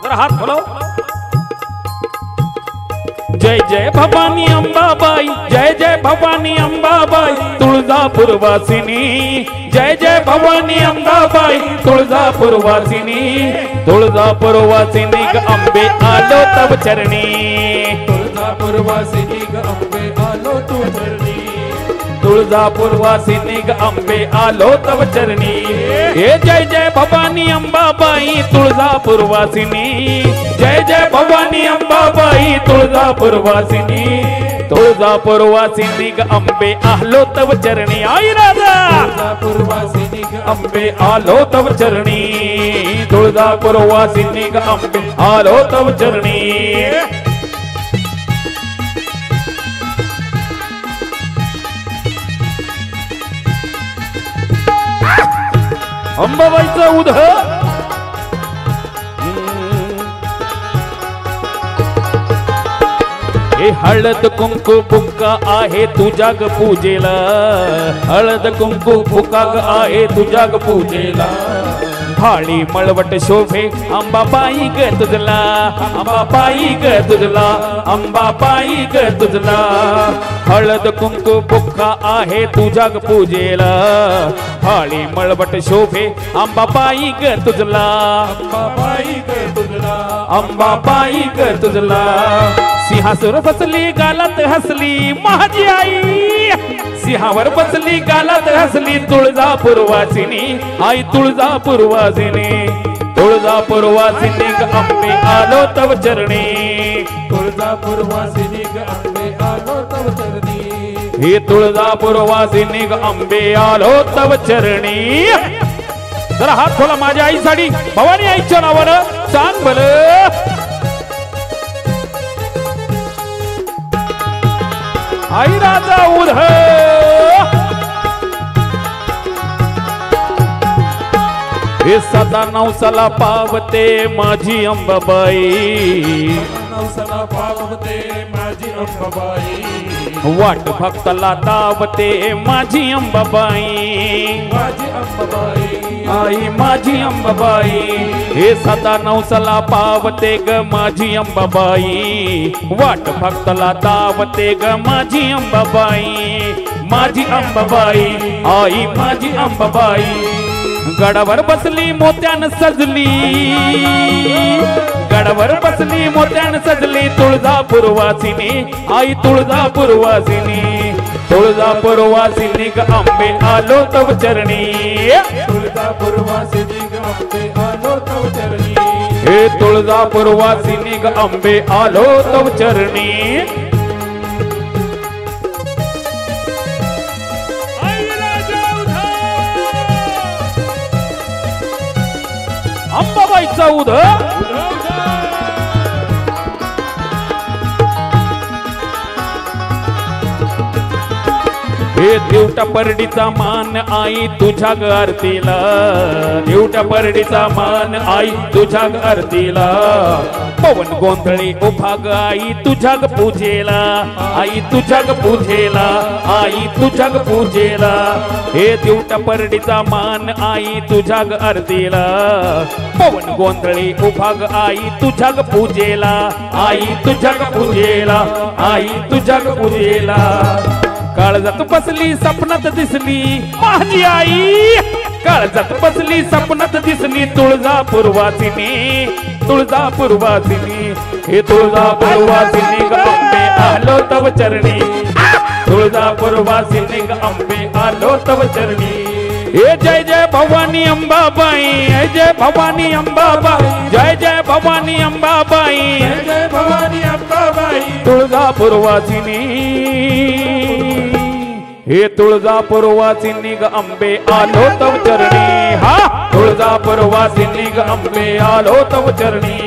जरा हात खोलो. जय जय भवानी अंबाबाई, जय जय भवानी अंबाबाई, तुळजापूर वासिनी. जय जय भवानी अंबाबाई, तुळजापूर वासिनी. तुळजापूर वासिनी ग अंबे आलो तव चरणी. तुळजापूर वासिनी ग अंबे आलो तव चरणी. तुळजापूर वासिनी ग अंबे आलो तव चरणी. हे जय जय भवानी अंबाबाई, तुळजापूर वासिनी. जय जय भवानी अंबाबाई, तुळजापूर वासिनी. तुळजापूर वासिनी ग अंबे आलो तव चरणी. आई राजा तुळजापूर वासिनी ग अंबे आलो तव चरणी. तुळजापूर वासिनी ग अंबे आलो तव चरणी. अंबाबाईचा उध हे हळद कुंकू बुक्का आहे तुझ्या ग पूजेला. हळद कुंकू बुक्का ग आहे तुझ्या ग पूजेला. भाळी मळवट शोभे अंबाबाई ग तुझला. अंबाबाई ग तुझला. अंबाबाई ग तुझला. हळद कुंकू बुक्का आहे तुझ्या ग पूजेला. भाळी मळवट शोभे अंबाबाई ग तुझला. अंबाबाई ग तुझला. अंबाबाई ग तुझला. सिंहासुर बसली गालात हसली माझी आई. सिंहावर बसली गालात हसली तुळजापूर वासिनी. आई तुळजापूर वासिनी. तुळजापूर वासिनी ग अंबे आलो तव चरणी. तुळजापूर वासिनी ग अंबे आलो तव चरणी. हे तुळजापूर वासिनी ग अंबे आलो तव चरणी. जरा हात खोला माझ्या आईसाठी भवानी आईच्या नावानं सांग भल. आई राजा उध हे सदा नवसाला पावते माझी अंबाबाई. नवसाला पावते माझी अंबाबाई. वाट भक्ताला दावते माझी अंबाबाई. माझी अंबाबाई. आई माझी अंबाबाई. हे सदा नवसाला पावते ग माझी अंबाबाई. वाट भक्ताला दावते ग माझी अंबाबाई. माझी अंबाबाई. आई माझी अंबाबाई. गडावर बसली मोत्यान सजली. गडावर बसली मोत्यान सजली तुळजापूर वासिनी. आई तुळजापूर वासिनी. तुळजापूर वासिनी ग अंबे आलो तव चरणी. तुळजापूर वासिनी ग अंबे आलो तव चरणी. हे तुळजापूर वासिनी ग अंबे आलो तव चरणी. अंबाबाईचा उध हे देवटा परडीचा मान आई तुझ्या ग आरतीला. देवटा परडीचा मान आई तुझ्या ग आरतीला. पवन गोंधळी उभा ग आई तुझ्या ग पूजेला. आई तुझ्या ग पूजेला. आई तुझ्या ग पूजेला. हे देवटा परडीचा मान आई तुझ्या ग आरतीला. पवन गोंधळी उभा ग आई तुझ्या ग पूजेला. आई तुझ्या ग पूजेला. आई तुझ्या ग पूजेला. काळजात बसली सपनात दिसली माझी आई. काळजात बसली सपनात दिसली तुळजापूर वासिनी. तुळजापूर वासिनी. हे तुळजापूर वासिनी ग अंबे आलो तव चरणी. तुळजापूर वासिनी ग अंबे आलो तव चरणी. हे जय जय भवानी अंबाबाई. जय जय भवानी अंबाबाई. जय जय भवानी अंबाबाई. जय जय भवानी अंबाबाई. तुळजापूर वासिनी. हे तुळजापूर वासिनी ग अंबे आलो तव चरणी. हा तुळजापूर वासिनी ग अंबे आलो तव चरणी.